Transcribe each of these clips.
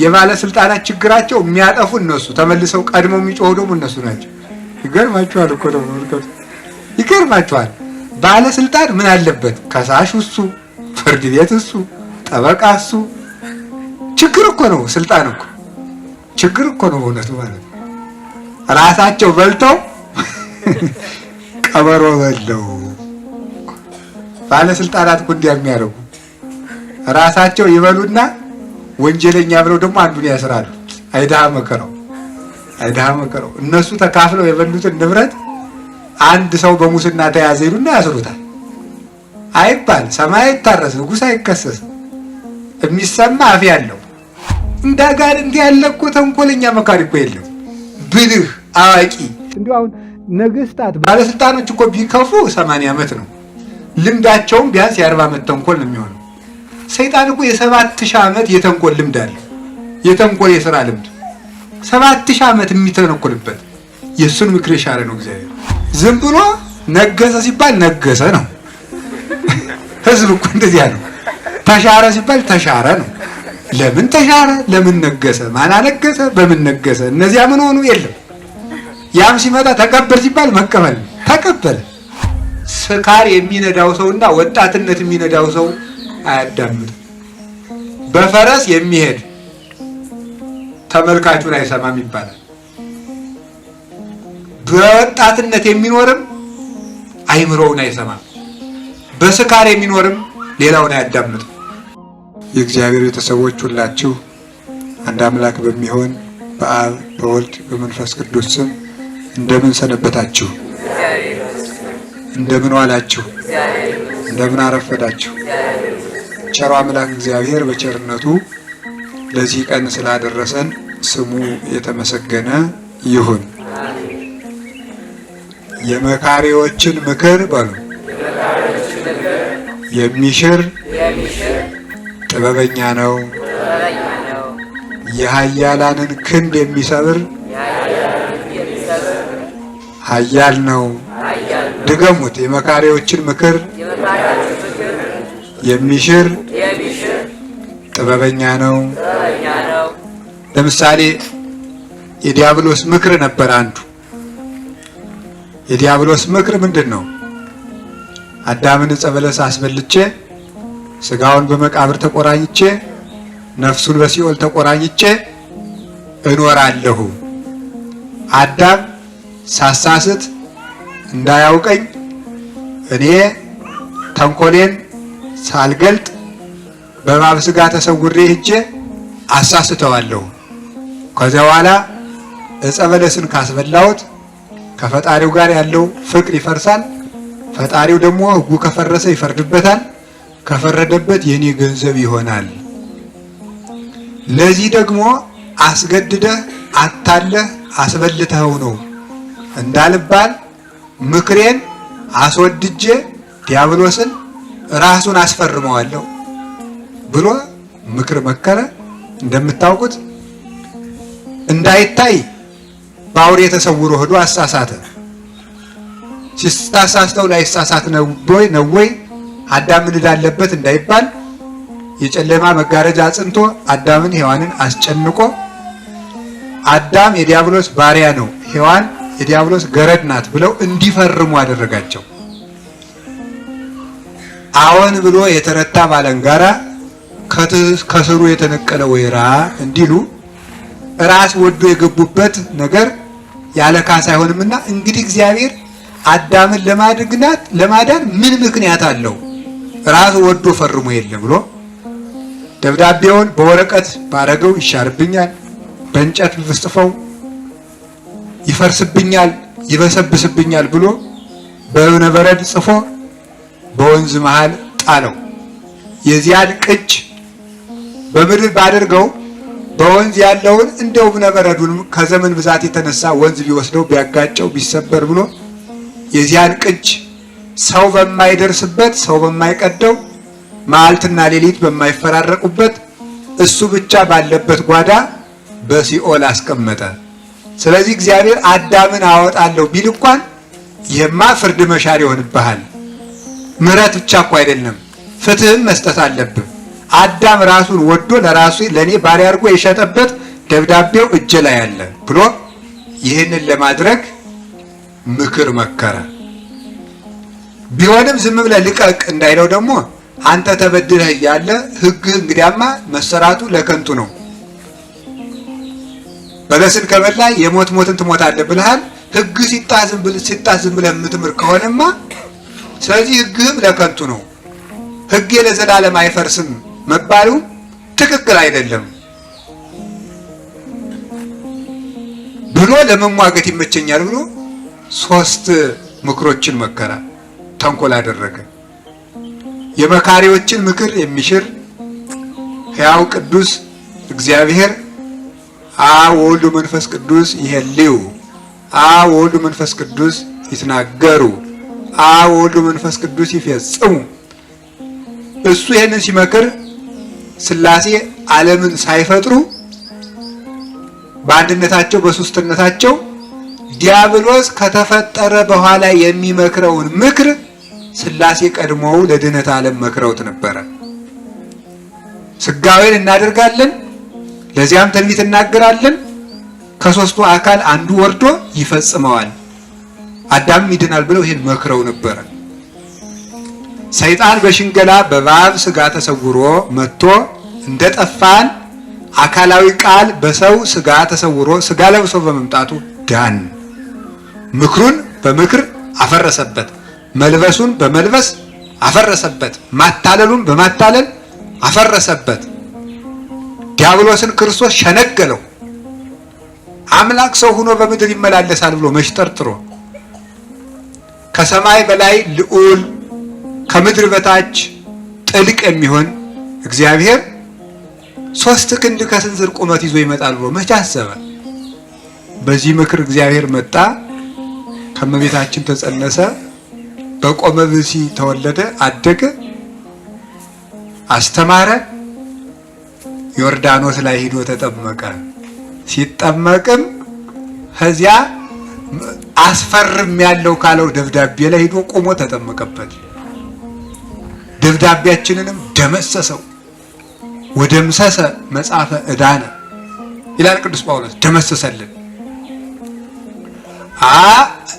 የባለስልጣናት ችግራቸው የሚያጠፉ እነሱ ተመልሰው ቀድመው የሚጮሁ ደግሞ እነሱ ናቸው። ይገርማችኋል እኮ ነው። ይገርማችኋል። ባለስልጣን ምን አለበት? ከሳሽ እሱ፣ ፍርድ ቤት እሱ፣ ጠበቃ እሱ። ችግር እኮ ነው ስልጣን እኮ ችግር እኮ ነው እውነቱ ማለት ነው። ራሳቸው በልተው ቀበሮ በለው ባለስልጣናት ጉዳይ የሚያደርጉ ራሳቸው ይበሉና ወንጀለኛ ብለው ደግሞ አንዱን ያስራሉ። አይዳሃ መከረው እነሱ ተካፍለው የበሉትን ንብረት አንድ ሰው በሙስና ተያዘ ይሉና ያስሩታል። አይባል ሰማይ አይታረስ ንጉሥ አይከሰስ የሚሰማ አፍ ያለው እንዳጋር እንዲህ ያለ እኮ ተንኮለኛ መካሪ እኮ የለም። ብልህ አዋቂ እንዲሁ አሁን ነገስታት ባለስልጣኖች እኮ ቢከፉ 80 ዓመት ነው ልምዳቸውም ቢያንስ የ40 ዓመት ተንኮል ነው የሚሆነው። ሰይጣን እኮ የ7000 ዓመት የተንኮል ልምድ አለ። የተንኮል የሥራ ልምድ 7000 ዓመት የሚተነኮልበት የሱን ምክር የሻረ ነው እግዚአብሔር። ዝም ብሎ ነገሰ ሲባል ነገሰ ነው። ህዝብ እኮ እንደዚያ ነው። ተሻረ ሲባል ተሻረ ነው። ለምን ተሻረ? ለምን ነገሰ? ማን አነገሰ? በምን ነገሰ? እነዚያ ምን ሆኑ? የለም። ያም ሲመጣ ተቀበል ሲባል መቀበል ተቀበለ። ስካር የሚነዳው ሰውና ወጣትነት የሚነዳው ሰው አያዳምጥም። በፈረስ የሚሄድ ተመልካቹን አይሰማም ይባላል። በወጣትነት የሚኖርም አይምሮውን አይሰማም። በስካር የሚኖርም ሌላውን አያዳምጥም። የእግዚአብሔር ቤተሰቦች ሁላችሁ አንድ አምላክ በሚሆን በአብ በወልድ በመንፈስ ቅዱስ ስም እንደምን ሰነበታችሁ? እንደምን ዋላችሁ? እንደምን አረፈዳችሁ? ቸሩ አምላክ እግዚአብሔር በቸርነቱ ለዚህ ቀን ስላደረሰን ስሙ የተመሰገነ ይሁን። የመካሪዎችን ምክር በሉ የሚሽር ጥበበኛ ነው። የኃያላንን ክንድ የሚሰብር ኃያል ነው። ድገሙት። የመካሪዎችን ምክር የሚሽር ጥበበኛ ነው። ለምሳሌ የዲያብሎስ ምክር ነበር አንዱ። የዲያብሎስ ምክር ምንድን ነው? አዳምን ዕፀ በለስ አስበልቼ ስጋውን በመቃብር ተቆራኝቼ ነፍሱን በሲኦል ተቆራኝቼ እኖራለሁ። አዳም ሳሳስት እንዳያውቀኝ እኔ ተንኮሌን ሳልገልጥ በእባብ ስጋ ተሰውሬ ሄጄ አሳስተዋለሁ። ከዚያ በኋላ ዕፀ በለስን ካስበላሁት ከፈጣሪው ጋር ያለው ፍቅር ይፈርሳል። ፈጣሪው ደግሞ ሕጉ ከፈረሰ ይፈርድበታል። ከፈረደበት የኔ ገንዘብ ይሆናል። ለዚህ ደግሞ አስገድደህ አታለህ አስበልተኸው ነው እንዳልባል ምክሬን አስወድጄ ዲያብሎስን ራሱን አስፈርመዋለሁ ብሎ ምክር መከረ። እንደምታውቁት እንዳይታይ በአውሬ ተሰውሮ ሄዶ አሳሳተ። ሲሳሳተው ላይሳሳት ነው ወይ አዳምን እንዳለበት እንዳይባል የጨለማ መጋረጃ አጽንቶ አዳምን ሔዋንን አስጨንቆ አዳም የዲያብሎስ ባሪያ ነው፣ ሔዋን የዲያብሎስ ገረድ ናት ብለው እንዲፈርሙ አደረጋቸው። አዎን ብሎ የተረታ ባለንጋራ ከስሩ የተነቀለ ወይራ እንዲሉ ራስ ወዶ የገቡበት ነገር ያለ ካሳ አይሆንምና እንግዲህ እግዚአብሔር አዳምን ለማዳን ምን ምክንያት አለው? ራሱ ወዶ ፈርሞ የለ ብሎ ደብዳቤውን በወረቀት ባረገው ይሻርብኛል፣ በእንጨት ብጽፈው ይፈርስብኛል፣ ይበሰብስብኛል ብሎ በእብነ በረድ ጽፎ በወንዝ መሃል ጣለው። የዚያን ቅጅ በምድር ባደርገው በወንዝ ያለውን እንደው እብነ በረዱን ከዘመን ብዛት የተነሳ ወንዝ ቢወስደው ቢያጋጨው ቢሰበር ብሎ የዚያን ቅጅ ሰው በማይደርስበት ሰው በማይቀደው መዓልትና ሌሊት በማይፈራረቁበት እሱ ብቻ ባለበት ጓዳ በሲኦል አስቀመጠ። ስለዚህ እግዚአብሔር አዳምን አወጣለሁ ቢል እንኳን ይህማ ፍርድ መሻር ይሆንብሃል። ምሕረት ብቻ እኮ አይደለም ፍትህም መስጠት አለብህ። አዳም ራሱን ወዶ ለራሱ ለኔ ባሪያ አድርጎ የሸጠበት ደብዳቤው እጄ ላይ አለ ብሎ ይህንን ለማድረግ ምክር መከረ። ቢሆንም ዝም ብለህ ልቀቅ እንዳይለው ደግሞ አንተ ተበድለህ ያለ ሕግ እንግዲያማ መሰራቱ ለከንቱ ነው። በለስን ከበላ የሞት ሞትን ትሞታለህ ብለሃል። ሕግ ሲጣስ ዝም ብለህ የምትምር ከሆነማ ስለዚህ ሕግህም ለከንቱ ነው። ሕግ ለዘላለም አይፈርስም መባሉ ትክክል አይደለም ብሎ ለመሟገት ይመቸኛል ብሎ 3 ምክሮችን መከራ። ተንኮል አደረገ። የመካሪዎችን ምክር የሚሽር ሕያው ቅዱስ እግዚአብሔር አብ ወልድ መንፈስ ቅዱስ ይሄልዩ፣ አብ ወልድ መንፈስ ቅዱስ ይትናገሩ፣ አብ ወልድ መንፈስ ቅዱስ ይፈጽሙ። እሱ ይሄንን ሲመክር ሥላሴ ዓለምን ሳይፈጥሩ በአንድነታቸው በሶስትነታቸው ዲያብሎስ ከተፈጠረ በኋላ የሚመክረውን ምክር ሥላሴ ቀድሞው ለድነት ዓለም መክረውት ነበረ። ስጋዌን እናደርጋለን፣ ለዚያም ትንቢት እናገራለን፣ ከሶስቱ አካል አንዱ ወርዶ ይፈጽመዋል፣ አዳም ይድናል ብለው ይሄን መክረው ነበረ። ሰይጣን በሽንገላ በእባብ ስጋ ተሰውሮ መጥቶ እንደጠፋን አካላዊ ቃል በሰው ስጋ ተሰውሮ ስጋ ለብሶ በመምጣቱ ዳን። ምክሩን በምክር አፈረሰበት፣ መልበሱን በመልበስ አፈረሰበት፣ ማታለሉን በማታለል አፈረሰበት። ዲያብሎስን ክርስቶስ ሸነገለው። አምላክ ሰው ሆኖ በምድር ይመላለሳል ብሎ መሽጠርጥሮ ከሰማይ በላይ ልዑል ከምድር በታች ጥልቅ የሚሆን እግዚአብሔር 3 ክንድ ከስንዝር ቁመት ይዞ ይመጣል ብሎ መቼ አሰበ? በዚህ ምክር እግዚአብሔር መጣ፣ ከመቤታችን ተጸነሰ፣ በቆመ ብሲ ተወለደ፣ አደገ፣ አስተማረ፣ ዮርዳኖስ ላይ ሄዶ ተጠመቀ። ሲጠመቅም ከዚያ አስፈርም ያለው ካለው ደብዳቤ ላይ ሄዶ ቆሞ ተጠመቀበት። ደብዳቤያችንንም ደመሰሰው። ወደምሰሰ መጽሐፈ ዕዳነ ይላል ቅዱስ ጳውሎስ። ደመሰሰልን።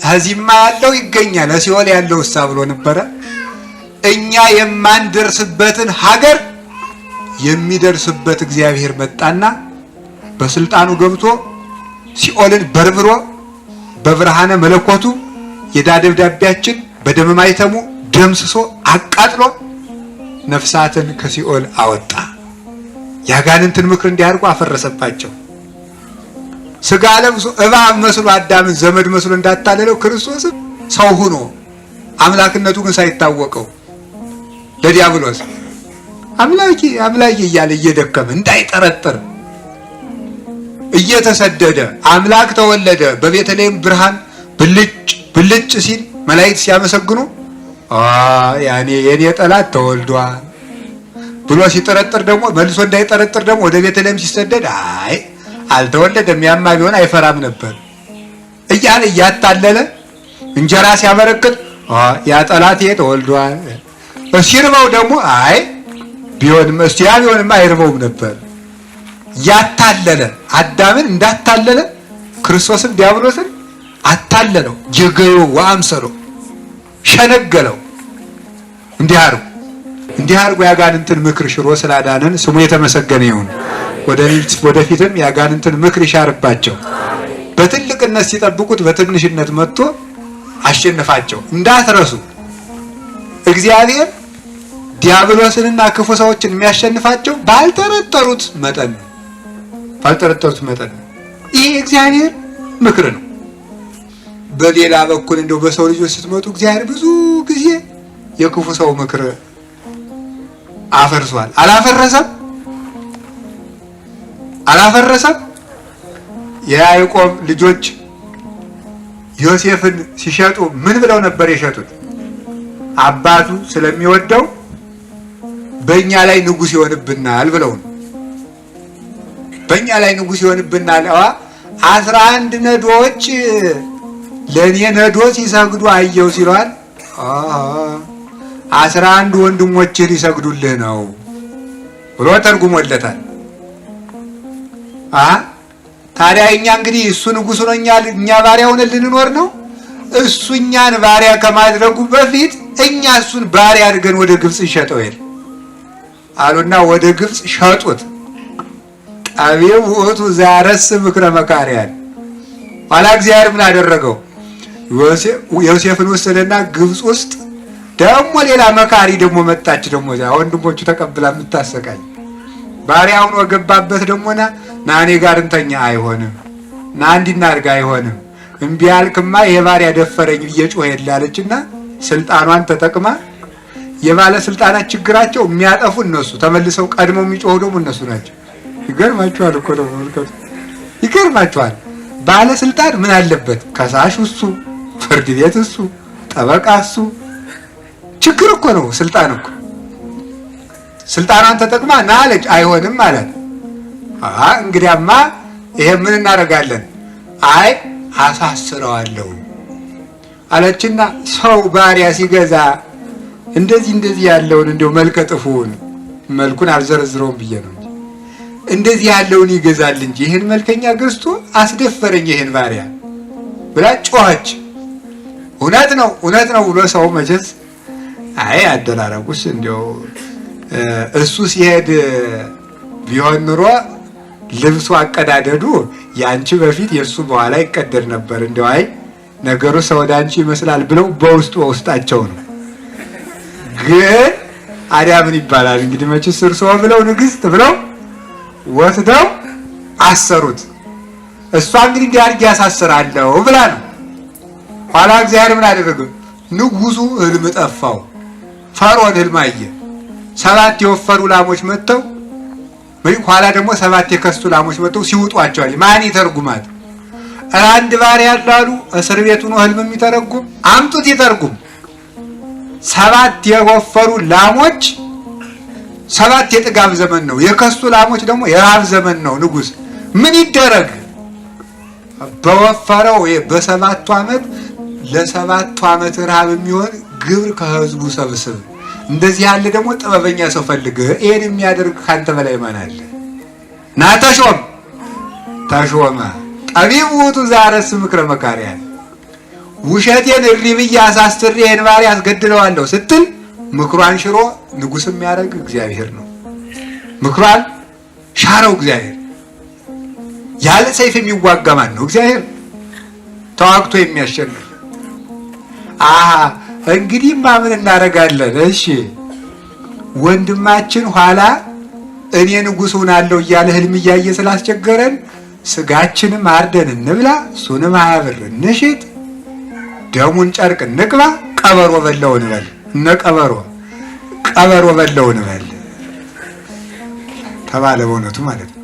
ከዚህማ ያለው ይገኛል ሲኦል ያለው እሳ ብሎ ነበረ። እኛ የማንደርስበትን ሀገር የሚደርስበት እግዚአብሔር መጣና በስልጣኑ ገብቶ ሲኦልን በርብሮ በብርሃነ መለኮቱ የዕዳ ደብዳቤያችን በደመ ማኅተሙ ደምስሶ አቃጥሎ ነፍሳትን ከሲኦል አወጣ። ያጋንንትን ምክር እንዲያርጉ አፈረሰባቸው። ስጋ ለብሶ እባብ መስሎ አዳምን ዘመድ መስሎ እንዳታለለው ክርስቶስ ሰው ሆኖ አምላክነቱ ግን ሳይታወቀው ለዲያብሎስ አምላኪ አምላኪ እያለ እየደከመ እንዳይጠረጥር እየተሰደደ አምላክ ተወለደ። በቤተልሔም ብርሃን ብልጭ ሲል መላእክት ሲያመሰግኑ ያኔ የኔ ጠላት ተወልዷል ብሎ ሲጠረጥር ደግሞ መልሶ እንዳይጠረጥር ደግሞ ወደ ቤተልሔም ሲሰደድ አይ አልተወለደም፣ ያማ ቢሆን አይፈራም ነበር እያለ እያታለለ እንጀራ ሲያበረክት ያ ጠላት ተወልዷል። ሲርበው ደግሞ አይ ቢሆንም እስቲ ያ ቢሆንም አይርበውም ነበር። ያታለለ አዳምን እንዳታለለ ክርስቶስን ዲያብሎስን አታለለው። ጀገዮ ወአምሰሎ ሸነገለው። እንዲህ አርጎ ያጋንንትን ምክር ሽሮ ስላዳነን ስሙ የተመሰገነ ይሁን። ወደፊትም ያጋንንትን ምክር ይሻርባቸው። በትልቅነት ሲጠብቁት በትንሽነት መጥቶ አሸነፋቸው። እንዳትረሱ እግዚአብሔር ዲያብሎስንና ክፉ ሰዎችን የሚያሸንፋቸው ባልጠረጠሩት መጠን ነው። ይህ እግዚአብሔር ምክር ነው። በሌላ በኩል እንደው በሰው ልጆች ስትመጡ እግዚአብሔር ብዙ ጊዜ የክፉ ሰው ምክር አፈርሷል። አላፈረሰም። የያዕቆብ ልጆች ዮሴፍን ሲሸጡ ምን ብለው ነበር የሸጡት? አባቱ ስለሚወደው በእኛ ላይ ንጉሥ ይሆንብናል ብለው ነው። በእኛ ላይ ንጉሥ ይሆንብናል። 11 ነዶዎች ለእኔ ነዶ ሲሰግዱ አየው ሲሏል 11 ወንድሞችህ ሊሰግዱልህ ነው ብሎ ተርጉሞለታል። ታዲያ እኛ እንግዲህ እሱ ንጉሥ ነው፣ እኛ ባሪያ ሆነን ልንኖር ነው? እሱ እኛን ባሪያ ከማድረጉ በፊት እኛ እሱን ባሪያ አድርገን ወደ ግብፅ እንሸጠው ይል አሉና ወደ ግብፅ ሸጡት። ጠቢብ ውእቱ ዘያረስ ምክረ መካርያን። ኋላ እግዚአብሔር ምን አደረገው? ዮሴፍን ወሰደና ግብፅ ውስጥ ደግሞ ሌላ መካሪ ደግሞ መጣች። ደግሞ ወንድሞቹ ተቀብላ የምታሰቃይ ባሪያውን ወገባበት። ደግሞ ና እኔ ጋር እንተኛ፣ አይሆንም፣ ና እንዲናርግ አይሆንም፣ እምቢ አልክማ ይሄ ባሪያ ደፈረኝ ብዬ ጮኸ አለችና ስልጣኗን ተጠቅማ የባለስልጣናት ችግራቸው የሚያጠፉ እነሱ ተመልሰው ቀድመው የሚጮሁ ደግሞ እነሱ ናቸው። ይገርማችኋል እኮ ነው መልከቱ። ይገርማችኋል። ባለስልጣን ምን አለበት? ከሳሽ እሱ፣ ፍርድ ቤት እሱ፣ ጠበቃ እሱ። ችግር እኮ ነው ስልጣን እኮ። ስልጣኗን ተጠቅማ ና አለች፣ አይሆንም ማለት እንግዲያማ ይሄ ምን እናደርጋለን? አይ አሳስረዋለሁ አለችና ሰው ባሪያ ሲገዛ እንደዚህ ያለውን እንደው መልከ ጥፉን መልኩን አልዘረዝረውም ብዬ ነው እንደዚህ ያለውን ይገዛል እንጂ ይሄን መልከኛ ገዝቶ አስደፈረኝ ይሄን ባሪያ ብላ ጮኸች። እውነት ነው ብሎ ሰው መቼስ አይ አደራረጉስ እንደው እሱ ሲሄድ ቢሆን ኑሮ ልብሱ አቀዳደዱ ያንቺ በፊት የሱ በኋላ ይቀደድ ነበር። እንደው አይ ነገሩ ሰው ወዳንቺ ይመስላል ብለው በውስጣቸው ነው። ግን አዲያ ምን ይባላል እንግዲህ መቼስ እርሶ ብለው ንግስት ብለው ወስደው አሰሩት። እሷ እንግዲህ እንዲያርግ ያሳስራለሁ ብላ ነው። ኋላ እግዚአብሔር ምን አደረገ? ንጉሱ ህልም ጠፋው። ፈርዖን ህልም አየ። 7 የወፈሩ ላሞች መጥተው ኋላ ደግሞ 7 የከሱ ላሞች መጥተው ሲውጧቸዋል። ማን ይተርጉማት? አንድ ባሪያ ያላሉ እስር ቤቱ ነው ህልም የሚተረጉም። አምጡት ይተርጉም። 7 የወፈሩ ላሞች 7 የጥጋብ ዘመን ነው። የከሱ ላሞች ደግሞ የራብ ዘመን ነው። ንጉስ ምን ይደረግ? በወፈረው በ7ቱ ዓመት ለ7ቱ ዓመት ረሃብ የሚሆን ግብር ከህዝቡ ሰብስብ። እንደዚህ ያለ ደግሞ ጥበበኛ ሰው ፈልግ። ይሄን የሚያደርግ ካንተ በላይ ማን አለ? ና ተሾመ። ጠቢብ ውእቱ ዘያረስ ምክረ መካርያን። ውሸቴን እሪ ብዬ አሳስሬ ይሄን ባሪያ አስገድለዋለሁ ስትል ምክሯን ሽሮ ንጉስ የሚያደርግ እግዚአብሔር ነው። ምክሯን ሻረው እግዚአብሔር። ያለ ሰይፍ የሚዋጋ ማን ነው? እግዚአብሔር ተዋግቶ የሚያሸንፍ። እንግዲህ ምን እናደርጋለን? እሺ ወንድማችን ኋላ እኔ ንጉስ ሆናለሁ እያለ ህልም እያየ ስላስቸገረን ስጋችንም አርደን እንብላ፣ እሱንም 20 ብር እንሽጥ፣ ደሙን ጨርቅ እንቅባ፣ ቀበሮ በለው እንበል። እነ ቀበሮ በለው እንበል ተባለ። በእውነቱ ማለት ነው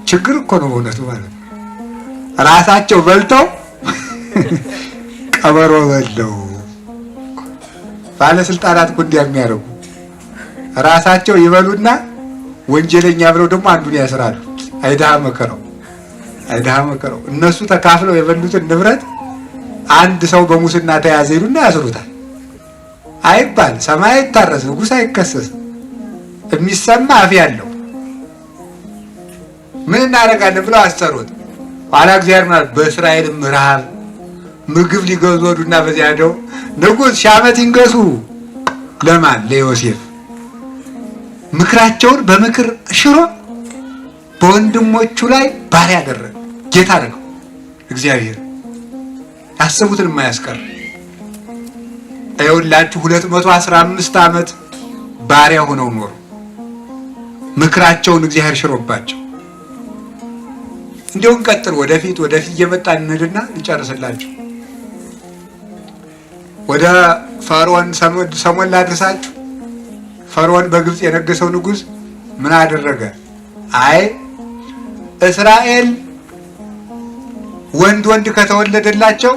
ችግር እኮ ነው በእውነቱ ማለት ነው። ራሳቸው በልተው ቀበሮ በለው። ባለስልጣናት እኮ እንዲያ የሚያደርጉ ራሳቸው ይበሉና ወንጀለኛ ብለው ደግሞ አንዱን ያስራሉ። አይዳሃ መከረው። እነሱ ተካፍለው የበሉትን ንብረት አንድ ሰው በሙስና ተያዘ ይሉና ያስሩታል። አይባል፣ ሰማይ አይታረስ፣ ንጉሥ አይከሰስ። የሚሰማ አፍ ያለው ምን እናደርጋለን ብለው አሰሩት። ኋላ እግዚአብሔር ማለት በእስራኤልም ረሃብ ምግብ ሊገዙ ወዱና በዚያ ሄደው ንጉሥ 1000 ዓመት ይንገሱ። ለማን? ለዮሴፍ። ምክራቸውን በምክር ሽሮ በወንድሞቹ ላይ ባሪያ አደረገ። ጌታ አደረገው እግዚአብሔር ያሰቡትን የማያስቀር። አይውላችሁ 215 ዓመት ባሪያ ሆነው ኖሩ። ምክራቸውን እግዚአብሔር ሽሮባቸው። እንደውን ቀጥል ወደፊት እየመጣን እንሂድና እንጨርስላችሁ። ወደ ፈርዖን ሰሞን ላድርሳችሁ። ፈርዖን በግብፅ የነገሰው ንጉሥ ምን አደረገ? አይ እስራኤል ወንድ ከተወለደላቸው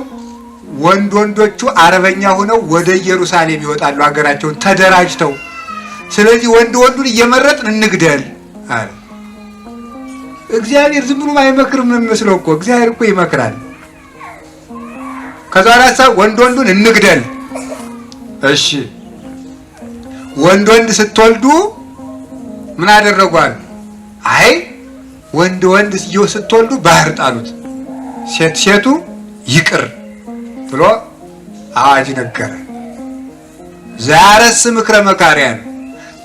ወንዶቹ አረበኛ ሆነው ወደ ኢየሩሳሌም ይወጣሉ፣ ሀገራቸውን ተደራጅተው። ስለዚህ ወንዱን እየመረጥን እንግደል አለ። እግዚአብሔር ዝም ብሎ አይመክርም መስለው እኮ እግዚአብሔር እኮ ይመክራል። ከዛ ራሳ ወንዱን እንግደል። እሺ ወንድ ወንድ ስትወልዱ ምን አደረጓል? አይ ወንድ ወንድ ስትወልዱ ባህር ጣሉት፣ ሴት ሴቱ ይቅር ብሎ አዋጅ ነገረ። ዛረስ ምክረ መካሪያን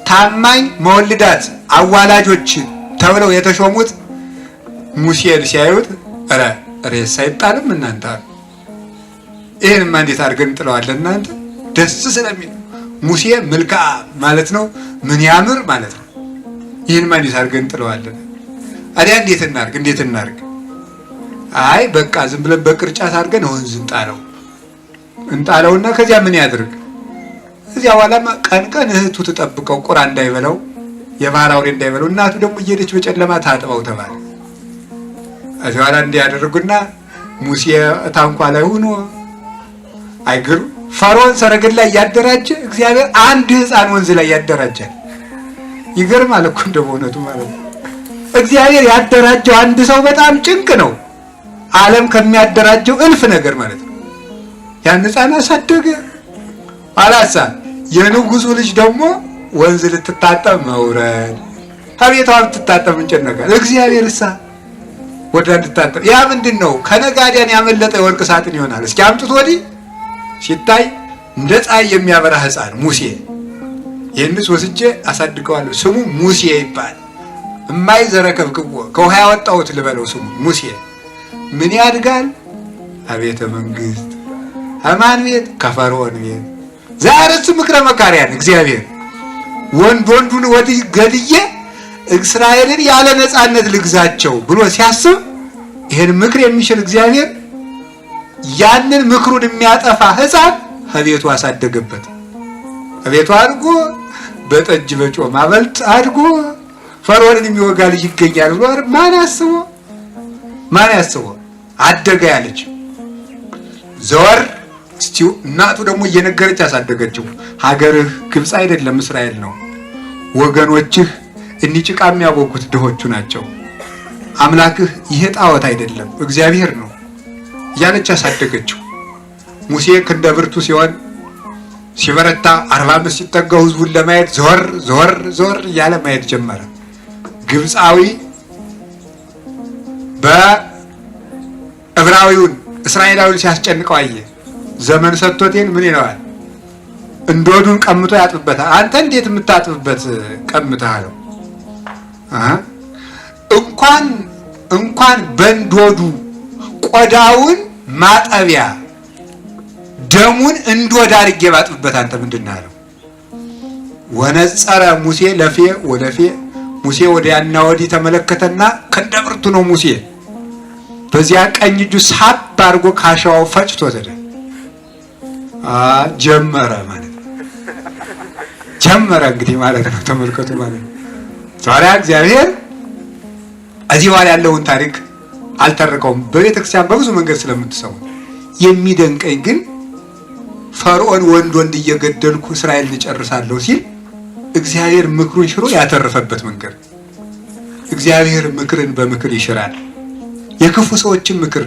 ታማኝ መወልዳት አዋላጆች ተብለው የተሾሙት ሙሴን ሲያዩት ሬሳ አይጣልም እናንተ አሉ። ይህንማ እንዴት አድርገን እንጥለዋለን እናንተ? ደስ ስለሚል ሙሴ መልክዓ ማለት ነው፣ ምን ያምር ማለት ነው። ይህንማ እንዴት አድርገን እንጥለዋለን? አዲያ እንዴት እናርግ? አይ በቃ ዝም ብለን በቅርጫት አድርገን ወንዝ እንጣለውና ከዚያ ምን ያድርግ? እዚያ በኋላማ ቀን እህቱ ትጠብቀው ቁራ እንዳይበላው፣ የባህር አውሬ እንዳይበላው፣ እናቱ ደግሞ እየሄደች በጨለማ ታጥበው ተባለ። እዚያ በኋላ እንዲያደርጉና ሙሴ ታንኳ ላይ ሆኖ አይግሩ ፈርዖን ሰረገላ እያደራጀ እግዚአብሔር አንድ ሕፃን ወንዝ ላይ ያደራጃል። ይገርማል እኮ እንደው እውነቱ ማለት ነው። እግዚአብሔር ያደራጀው አንድ ሰው በጣም ጭንቅ ነው። ዓለም ከሚያደራጀው እልፍ ነገር ማለት ነው። ያን ሕፃን አሳደገ። አላሳ የንጉሱ ልጅ ደግሞ ወንዝ ልትታጠብ መውረድ፣ ከቤቷ ልትታጠብ እንጨነቃል። እግዚአብሔር እሳ ወደ እንድታጠብ ያ ምንድን ነው? ከነጋዴያን ያመለጠ የወርቅ ሳጥን ይሆናል። እስኪ አምጡት ወዲህ ሲታይ እንደ ፀሐይ የሚያበራ ሕፃን ሙሴ። ይህንስ ወስጄ አሳድገዋለሁ፣ ስሙ ሙሴ ይባል። እማይዘረከብክዎ ከውሃ ያወጣሁት ልበለው ስሙ ሙሴ። ምን ያድጋል? አቤተ መንግስት። አማን ቤት? ከፈርዖን ቤት። ዛሬስ ምክረ መካሪያን እግዚአብሔር ወንድ ወንዱን ወዲህ ገድዬ እስራኤልን ያለ ነፃነት ልግዛቸው ብሎ ሲያስብ ይሄን ምክር የሚችል እግዚአብሔር ያንን ምክሩን የሚያጠፋ ሕፃን ከቤቱ አሳደገበት። ከቤቱ አድጎ በጠጅ በጮማ በልጥ አድጎ ፈርዖንን የሚወጋ ልጅ ይገኛል ብሎ ማን ያስበው አደገ ያለች ዘወር እስቲው እናቱ ደግሞ እየነገረች ያሳደገችው ሀገርህ ግብፅ አይደለም እስራኤል ነው፣ ወገኖችህ እኒ ጭቃ የሚያቦኩት ድሆቹ ናቸው፣ አምላክህ ይሄ ጣዖት አይደለም እግዚአብሔር ነው እያለች ያሳደገችው። ሙሴ ክንደ ብርቱ ሲሆን ሲበረታ 45 ሲጠጋው ህዝቡን ለማየት ዘወር እያለ ማየት ጀመረ። ግብፃዊ በዕብራዊውን እስራኤላዊውን ሲያስጨንቀው አየ። ዘመን ሰጥቶቴን ምን ይለዋል? እንዶዱን ቀምቶ ያጥብበታል። አንተ እንዴት የምታጥብበት ቀምተህ አለው። እንኳን በእንዶዱ ቆዳውን ማጠቢያ ደሙን እንዶድ አድርጌ ባጥብበት አንተ ምንድን አለው። ወነጸረ ሙሴ ለፌ ወለፌ ሙሴ ወዲያና ወዲህ ተመለከተና ክንደ ብርቱ ነው ሙሴ። በዚያ ቀኝ እጁ ሳብ አድርጎ ካሻው ፈጭቶ ዘደ ጀመረ ማለት ነው። ጀመረ እንግዲህ ማለት ነው። ተመልከቱ ማለት ነው። ታዲያ እግዚአብሔር እዚህ በኋላ ያለውን ታሪክ አልተረከውም። በቤተ ክርስቲያን በብዙ መንገድ ስለምትሰሙ የሚደንቀኝ ግን ፈርዖን ወንድ እየገደልኩ እስራኤል ልጨርሳለሁ ሲል እግዚአብሔር ምክሩን ሽሮ ያተረፈበት መንገድ። እግዚአብሔር ምክርን በምክር ይሽራል። የክፉ ሰዎችን ምክር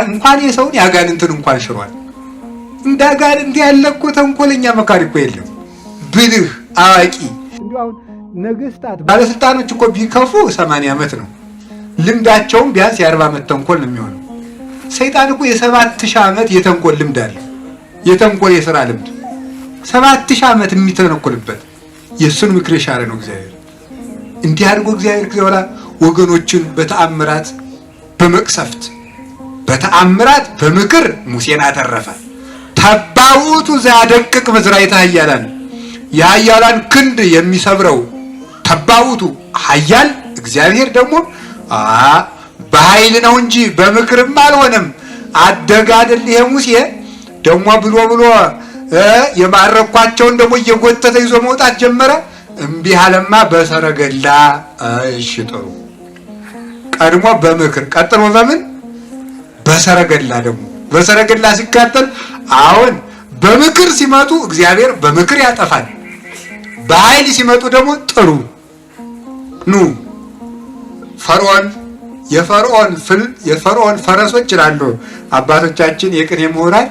እንኳን የሰውን ያጋንንትን እንኳን ሽሯል። እንዳጋንንት ያለ እኮ ተንኮለኛ መካሪ እኮ የለም። ብልህ አዋቂ እንዲያው ነገስታት ባለስልጣኖች እኮ ቢከፉ 80 ዓመት ነው ልምዳቸውም፣ ቢያንስ የ40 ዓመት ተንኮል ነው የሚሆነው። ሰይጣን እኮ የ7000 ዓመት የተንኮል ልምድ አለ። የተንኮል የሥራ ልምድ 7000 ዓመት የሚተነኮልበት የሱን ምክር የሻረ ነው እግዚአብሔር። እንዲህ አድርጎ እግዚአብሔር ከዚያ ወገኖችን በተአምራት በመቅሰፍት በተአምራት በምክር ሙሴን አተረፈ። ተባውቱ ዘያደቅቅ መዝራይታ ኃያላን የኃያላን ክንድ የሚሰብረው ተባውቱ ኃያል እግዚአብሔር ደግሞ በኃይል ነው እንጂ በምክርም አልሆነም። አደገ አይደል ይሄ ሙሴ ደግሞ ብሎ የማረኳቸውን ደግሞ እየጎተተ ይዞ መውጣት ጀመረ። እምቢ አለማ በሰረገላ። እሺ ጥሩ። ቀድሞ በምክር ቀጥሎ በምን በሰረገላ ደግሞ በሰረገላ ሲካተል አሁን በምክር ሲመጡ እግዚአብሔር በምክር ያጠፋል። በኃይል ሲመጡ ደግሞ ጥሩ ኑ ፈርዖን የፈርዖን ፈረሶች ይላሉ አባቶቻችን የቅኔ ምሁራን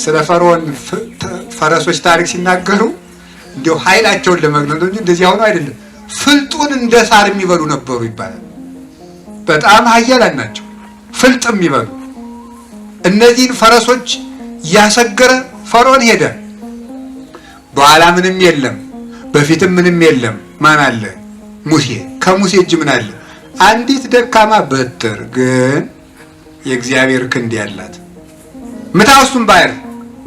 ስለ ፈርዖን ፈረሶች ታሪክ ሲናገሩ እንደው ኃይላቸውን ለመግለጽ እንጂ እንደዚህ ሆኖ አይደለም። ፍልጡን እንደ ሳር የሚበሉ ነበሩ ይባላል። በጣም ኃያላን ናቸው፣ ፍልጥ የሚበሉ። እነዚህን ፈረሶች ያሰገረ ፈርዖን ሄደ። በኋላ ምንም የለም፣ በፊትም ምንም የለም። ማን አለ? ሙሴ። ከሙሴ እጅ ምን አለ? አንዲት ደካማ በትር ግን የእግዚአብሔር ክንድ ያላት። ምታው፣ እሱም ባህር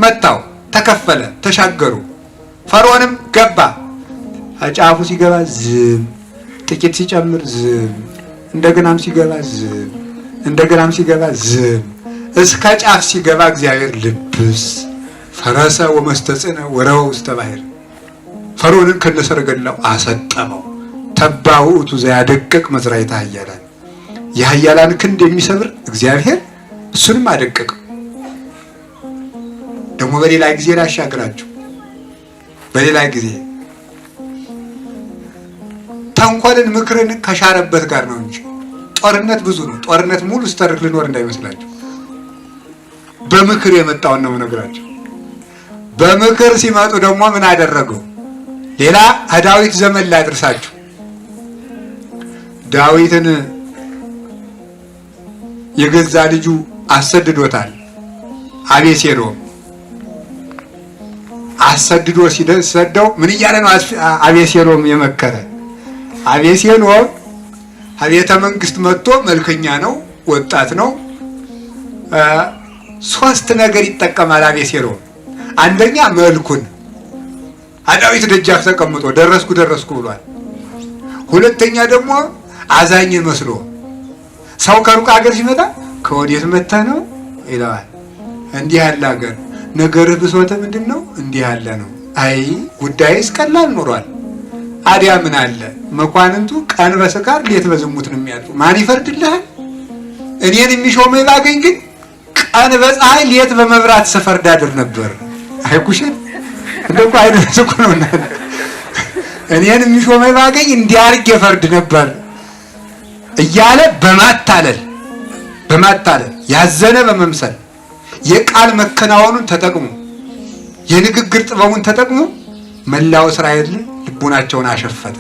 መታው፣ ተከፈለ፣ ተሻገሩ። ፈርዖንም ገባ። ጫፉ ሲገባ ዝም፣ ጥቂት ሲጨምር ዝም፣ እንደገናም ሲገባ ዝም፣ እንደገናም ሲገባ ዝም፣ እስከ ጫፍ ሲገባ እግዚአብሔር ልብስ ፈረሰ ወመስተጽነ ወረወ ውስተ ባሕር። ፈርዖንን ከነሰረገላው አሰጠመው። ተባው ውእቱ ዘያደቅቅ መዝራዕተ ኃያላን። የኃያላን ክንድ የሚሰብር እግዚአብሔር እሱንም አደቀቀው። ደግሞ በሌላ ጊዜ ላሻግራችሁ። በሌላ ጊዜ ተንኮልን ምክርን ከሻረበት ጋር ነው እንጂ ጦርነት ብዙ ነው። ጦርነት ሙሉ ስተርክ ልኖር እንዳይመስላችሁ። በምክር የመጣውን ነው የምነግራችሁ። በምክር ሲመጡ ደግሞ ምን አደረገው? ሌላ ከዳዊት ዘመን ላድርሳችሁ። ዳዊትን የገዛ ልጁ አሰድዶታል። አቤሴሎም አሰድዶ ሲሰደው ምን እያለ ነው አቤሴሎም የመከረ? አቤሴሎም ከቤተ መንግስት መጥቶ መልከኛ ነው፣ ወጣት ነው። ሶስት ነገር ይጠቀማል አቤሴሎም። አንደኛ መልኩን ዳዊት ደጃፍ ተቀምጦ ደረስኩ ብሏል። ሁለተኛ ደግሞ አዛኝ መስሎ ሰው ከሩቅ ሀገር ሲመጣ ከወዴት መጥተህ ነው ይለዋል። እንዲህ ያለ ሀገር ነገርህ ብሶትህ ምንድን ነው? እንዲህ ያለ ነው። አይ ጉዳይስ ቀላል ኖሯል። አዲያ ምን አለ? መኳንንቱ ቀን በስካር ሌት በዝሙት ነው የሚያልፉ። ማን ይፈርድልሃል? እኔን የሚሾመኝ ባገኝ ግን ቀን በፀሐይ ሌት በመብራት ስፈርድ አድር ነበር። አይኩሽን እንደኮ አይደረስ እኮ ነው። እኔን የሚሾመኝ ባገኝ እንዲያርግ የፈርድ ነበር እያለ በማታለል ያዘነ በመምሰል የቃል መከናወኑን ተጠቅሞ የንግግር ጥበቡን ተጠቅሞ መላው እስራኤል ልቡናቸውን አሸፈተ።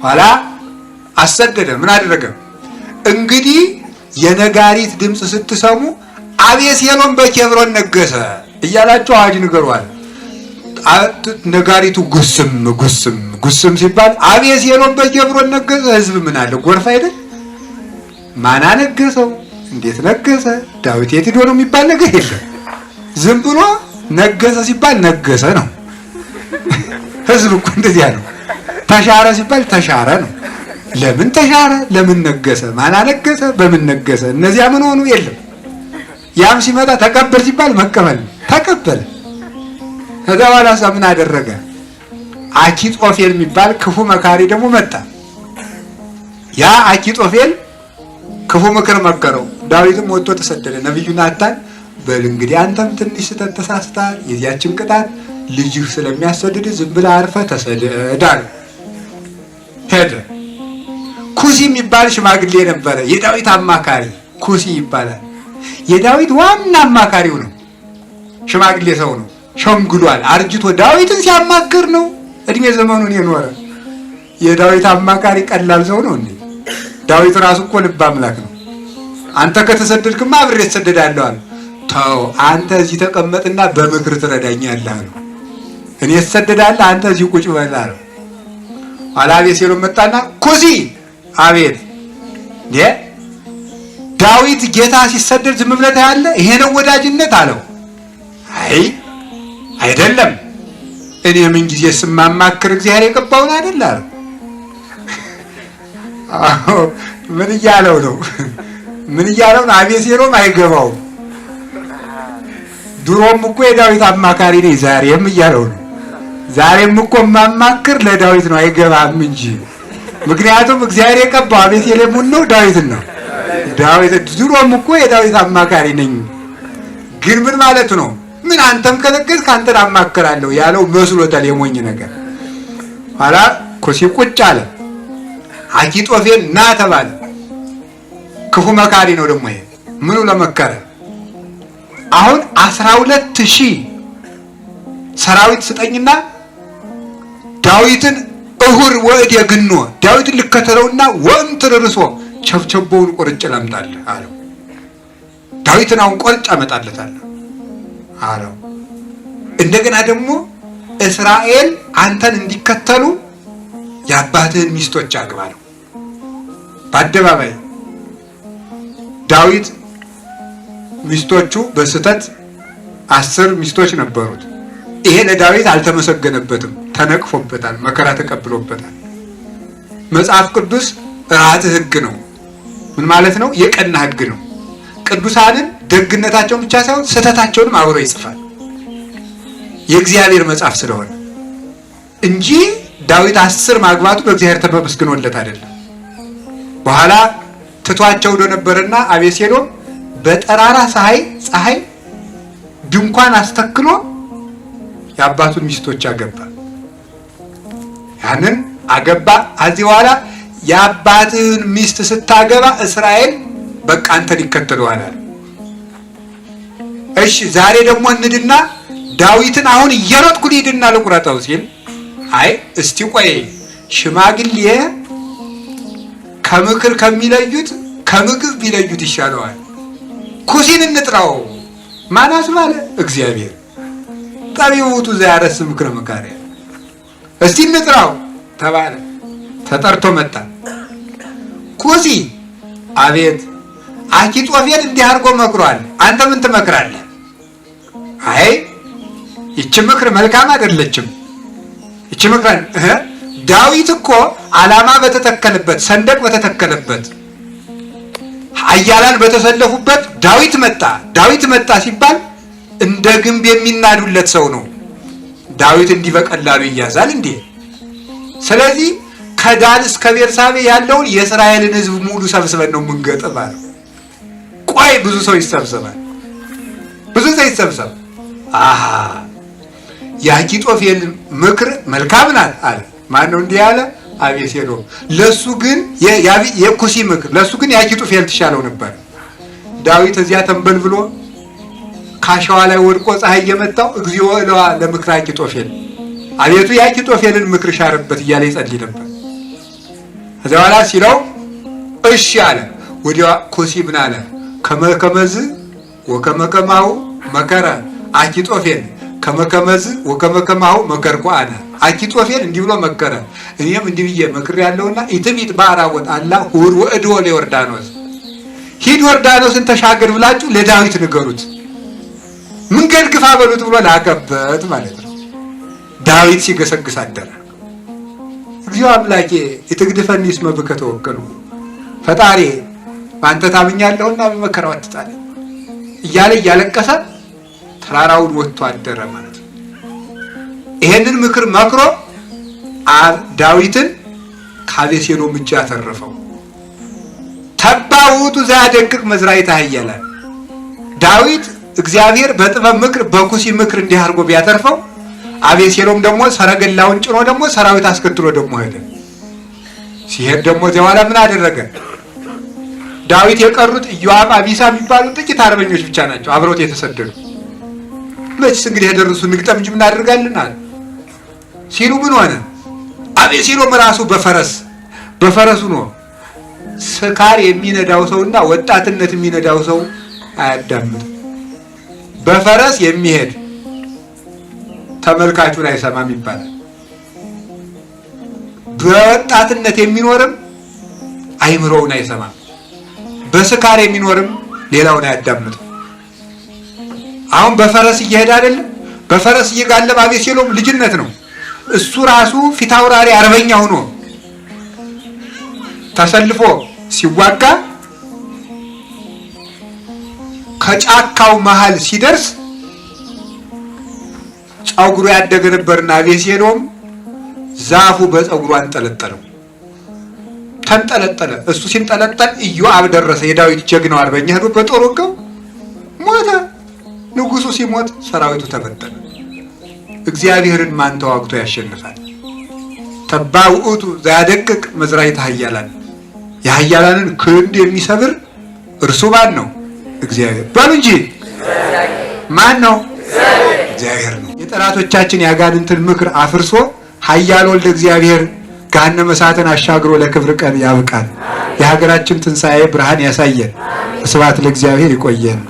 ኋላ አሰደደ። ምን አደረገ? እንግዲህ የነጋሪት ድምፅ ስትሰሙ አቤሴሎም በኬብሮን ነገሰ እያላችሁ አዋጅ ንገሯል። ነጋሪቱ ጉስም ሲባል አቤሴሎም በኬብሮን ነገሰ። ህዝብ ምን አለ? ጎርፍ አይደል? ማን አነገሰው? እንዴት ነገሰ? ዳዊት የት ሄዶ ነው የሚባል ነገር የለም። ዝም ብሎ ነገሰ ሲባል ነገሰ ነው። ህዝብ እኮ እንደዚያ ነው። ተሻረ ሲባል ተሻረ ነው። ለምን ተሻረ? ለምን ነገሰ? ማን አነገሰ? በምን ነገሰ? እነዚያ ምን ሆኑ? የለም። ያም ሲመጣ ተቀበል ሲባል መቀበል ተቀበለ። ከዛ በኋላ ምን አደረገ? አኪጦፌል የሚባል ክፉ መካሪ ደግሞ መጣ። ያ አኪጦፌል ክፉ ምክር መከረው። ዳዊትም ወጥቶ ተሰደደ። ነቢዩ ናታን በል እንግዲህ አንተም ትንሽ ስተት ተሳስተሃል፣ የዚያችን ቅጣት ልጅህ ስለሚያሰድድ ዝም ብለህ አርፈህ ተሰደድ አለ። ሄደ። ኩሲ የሚባል ሽማግሌ ነበረ፣ የዳዊት አማካሪ ኩሲ ይባላል። የዳዊት ዋና አማካሪው ነው። ሽማግሌ ሰው ነው፣ ሸምግሏል፣ አርጅቶ ዳዊትን ሲያማክር ነው እድሜ ዘመኑን የኖረ። የዳዊት አማካሪ ቀላል ሰው ነው እንዴ? ዳዊት ራሱ እኮ ልብ አምላክ ነው። አንተ ከተሰደድክማ አብሬ ተሰደዳለሁ አለ። ተው አንተ እዚህ ተቀመጥና በምክር ትረዳኛለህ አለው። እኔ ተሰደዳለሁ፣ አንተ እዚህ ቁጭ በል አለው። ኋላ አቤሴሎም መጣና ኩሲ አቤት ዳዊት ጌታ ሲሰደድ ዝም ብለህ ታያለህ? ይሄ ነው ወዳጅነት አለው። አይ አይደለም፣ እኔ ምን ጊዜ ስማማክር እግዚአብሔር የቀባውን አይደል አለው። ምን እያለው ነው? ምን እያለው ነው? አቤሴሎም አይገባውም። ድሮም እኮ የዳዊት አማካሪ ነኝ ዛሬም እያለው ነው። ዛሬም እኮ ማማክር ለዳዊት ነው፣ አይገባም እንጂ። ምክንያቱም እግዚአብሔር የቀባው አቤሴሎምን ነው ዳዊትን ነው። ዳዊት ድሮም እኮ የዳዊት አማካሪ ነኝ። ግን ምን ማለቱ ነው? ምን አንተም ከነገርክ አንተን አማክራለሁ ያለው መስሎታል፣ የሞኝ ነገር። ኋላ ኩሲ ቁጭ አለ። አኪጦፌል ና ተባለ። ክፉ መካሪ ነው ደግሞ ይሄ። ምኑ ለመከረ? አሁን 12,000 ሰራዊት ስጠኝና ዳዊትን እሁር ወእድ የግኖ ዳዊትን ልከተለውና ወንትር ርሶ ቸብቸቦውን ቆርጬ ላምጣልህ አለው። ዳዊትን አሁን ቆርጬ አመጣለታለሁ አለው። እንደገና ደግሞ እስራኤል አንተን እንዲከተሉ የአባትህን ሚስቶች አግባ ነው። በአደባባይ ዳዊት ሚስቶቹ በስተት 10 ሚስቶች ነበሩት። ይሄ ለዳዊት አልተመሰገነበትም፣ ተነቅፎበታል፣ መከራ ተቀብሎበታል። መጽሐፍ ቅዱስ ራእት ሕግ ነው። ምን ማለት ነው? የቀና ሕግ ነው። ቅዱሳንን ደግነታቸውን ብቻ ሳይሆን ስህተታቸውንም አብሮ ይጽፋል። የእግዚአብሔር መጽሐፍ ስለሆነ እንጂ ዳዊት 10 ማግባቱ በእግዚአብሔር ተመስግኖለት አይደለም። በኋላ ትቷቸው ነበርና አቤሴሎም በጠራራ ፀሐይ ድንኳን አስተክሎ የአባቱን ሚስቶች አገባ። ያንን አገባ። ከዚህ በኋላ የአባትህን ሚስት ስታገባ እስራኤል በቃ አንተን ይከተሉሃል አለ። እሺ ዛሬ ደግሞ እንድና ዳዊትን አሁን እየሮጥኩ ልሂድና ልቁረጠው ሲል አይ እስቲ ቆይ ሽማግሌ ከምክር ከሚለዩት ከምግብ ቢለዩት ይሻለዋል። ኩሲን እንጥራው ማን አስባለ? እግዚአብሔር ጠቢቡቱ ዘያረስ ምክረ መካሪያ እስቲ እንጥራው ተባለ። ተጠርቶ መጣ። ኩሲ አቤት አኪጦፌል እንዲህ አድርጎ መክሯል፣ አንተ ምን ትመክራለህ? አይ ይቺ ምክር መልካም አይደለችም። ይቺ ምክር ዳዊት እኮ ዓላማ በተተከለበት ሰንደቅ በተተከለበት ኃያላን በተሰለፉበት ዳዊት መጣ ሲባል እንደ ግንብ የሚናዱለት ሰው ነው። ዳዊት እንዲህ በቀላሉ ይያዛል እንዴ? ስለዚህ ከዳን እስከ ቤርሳቤ ያለውን የእስራኤልን ሕዝብ ሙሉ ሰብስበን ነው የምንገጥም አለ። ቆይ ብዙ ሰው ይሰብሰባል፣ ብዙ ሰው ይሰብሰብ። አሃ የአኪጦፌል ምክር መልካም ናት አለ። ማን ነው እንዲህ ያለ? አቤሴሎም። ለሱ ግን የኩሲ ምክር ለሱ ግን የአኪጦፌል ትሻለው ነበር። ዳዊት እዚያ ተንበልብሎ ካሸዋ ላይ ወድቆ ፀሐይ እየመታው እግዚኦ እለዋ ለምክር አኪጦፌል፣ አቤቱ የአኪጦፌልን ምክር ሻርበት እያለ ይጸልይ ነበር። ከዚያ በኋላ ሲለው እሺ አለ። ወዲያ ኩሲ ምን አለ? ከመከመዝ ወከመከማው መከረ አኪጦፌል ከመከመዝ ወከመከማው መከርኩ አለ። አኪጦፌል እንዲህ ብሎ መከረ፣ እኔም እንዲህ ብዬ መክር ያለውና ኢትቢት ባራወት አላ ሁር ወእዶ ለዮርዳኖስ ሂድ ዮርዳኖስን ተሻገር ብላችሁ ለዳዊት ንገሩት፣ መንገድ ግፋ በሉት ብሎ ላከበት ማለት ነው። ዳዊት ሲገሰግስ አደረ። እግዚኦ አምላኬ ኢትግድፈኒ እስመ ብከ ተወከሉ፣ ፈጣሪ በአንተ ታምኛለሁና በመከራው አትጣለኝ እያለ እያለቀሰ ተራራውን ወጥቶ አደረ ማለት ነው። ይሄንን ምክር መክሮ ዳዊትን ከአቤሴሎም እጅ አተረፈው። ተባውቱ ዘያደቅቅ መዝራዕተ ኃያላን ዳዊት እግዚአብሔር በጥበብ ምክር በኩሲ ምክር እንዲህ አድርጎ ቢያተርፈው፣ አቤሴሎም ደግሞ ሰረገላውን ጭኖ ደግሞ ሰራዊት አስከትሎ ደግሞ ሄደ። ሲሄድ ደግሞ እዚያ በኋላ ምን አደረገ? ዳዊት የቀሩት ኢዮአብ፣ አቢሳ የሚባሉ ጥቂት አርበኞች ብቻ ናቸው አብረውት የተሰደዱ። መችስ እንግዲህ የደረሱ ንግጠም እንጂ ምን አደርጋለን አለ ሲሉ ምን ሆነ? አቤሴሎም ራሱ በፈረሱ ነው። ስካር የሚነዳው ሰውና ወጣትነት የሚነዳው ሰው አያዳምጥም። በፈረስ የሚሄድ ተመልካቹን አይሰማም ይባላል። በወጣትነት የሚኖርም አይምሮውን አይሰማም። በስካር የሚኖርም ሌላውን አያዳምጥም። አሁን በፈረስ እየሄደ አይደለም፣ በፈረስ እየጋለበ አቤሴሎም ልጅነት ነው። እሱ ራሱ ፊት አውራሪ አርበኛ ሆኖ ተሰልፎ ሲዋጋ ከጫካው መሃል ሲደርስ ጸጉሩ ያደገ ነበርና አቤሴሎም ዛፉ በጸጉሩ አንጠለጠለው፣ ተንጠለጠለ። እሱ ሲንጠለጠል ኢዮአብ ደረሰ። የዳዊት ጀግናው አርበኛ ሄዶ በጦር ወጋው፣ ሞተ። ንጉሱ ሲሞት ሰራዊቱ ተበተነ። እግዚአብሔርን ማን ተዋግቶ ያሸንፋል? ተባውቱ ዘያደቅቅ መዝራዕተ ኃያላን የኃያላንን ክንድ የሚሰብር እርሱ ማን ነው? እግዚአብሔር። በሉ እንጂ ማን ነው? እግዚአብሔር ነው። የጠላቶቻችን ያጋንንትን ምክር አፍርሶ ኃያል ወልደ እግዚአብሔር ገሃነመ እሳትን አሻግሮ ለክብር ቀን ያብቃል። የሀገራችን ትንሣኤ ብርሃን ያሳየን። ስብሐት ለእግዚአብሔር። ይቆየን።